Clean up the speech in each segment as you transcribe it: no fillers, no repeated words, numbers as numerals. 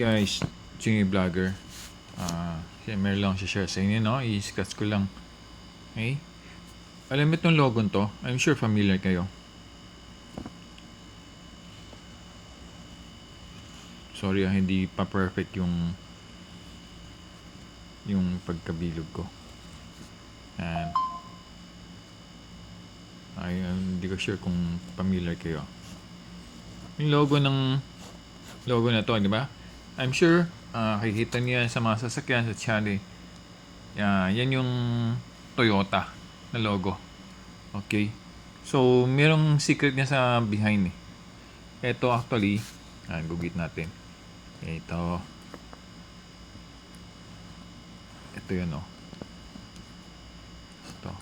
Guys, Chingy Vlogger. Meron lang siya share sa inyo, no? I-scratch ko lang. Okay? Alam mo itong logo to? I'm sure familiar kayo. Sorry, hindi pa perfect yung pagkabilog ko. And hindi ko sure kung familiar kayo. Yung logo na to, di ba? I'm sure kikita niya sa mga sasakyan sa Chali. Yan yung Toyota na logo. Okay? So, merong secret niya sa behind eh. Ito actually, gugit natin. Ito yun oh. Ito.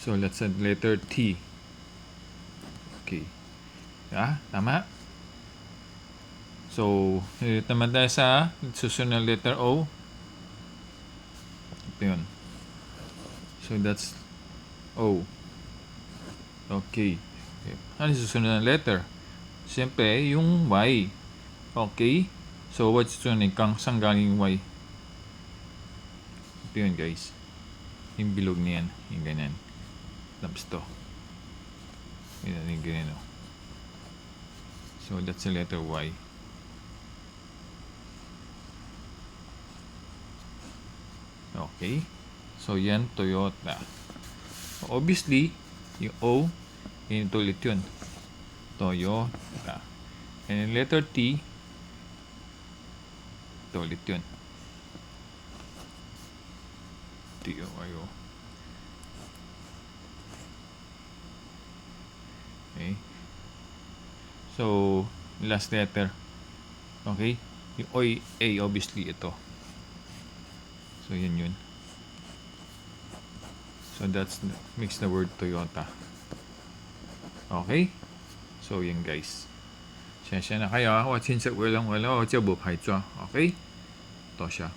So, let's add letter T. Okay. Tama? So, naman tayo sa susunod na letter O. Ito yun. So, that's O. Okay. Ano yung susunod na letter? Siyempre, yung Y. Okay. So, what's susunod? Saan galing yung Y? Ito yun, guys. Yung bilog niyan. Yung ganyan. Tapos to. Yung ganyan, oh. So, that's the letter Y. Okay. So, yan, Toyota. Obviously, yung O, yun ulit yun. Toyota. And yung letter T, ito ulit yun. T-O-I-O. Okay. So, last letter. Okay. Yung A, obviously, ito. So, yun. So, makes the word Toyota. Okay? So, yan guys. 谢谢那还有啊，我亲戚为了我这部拍照，OK？多谢。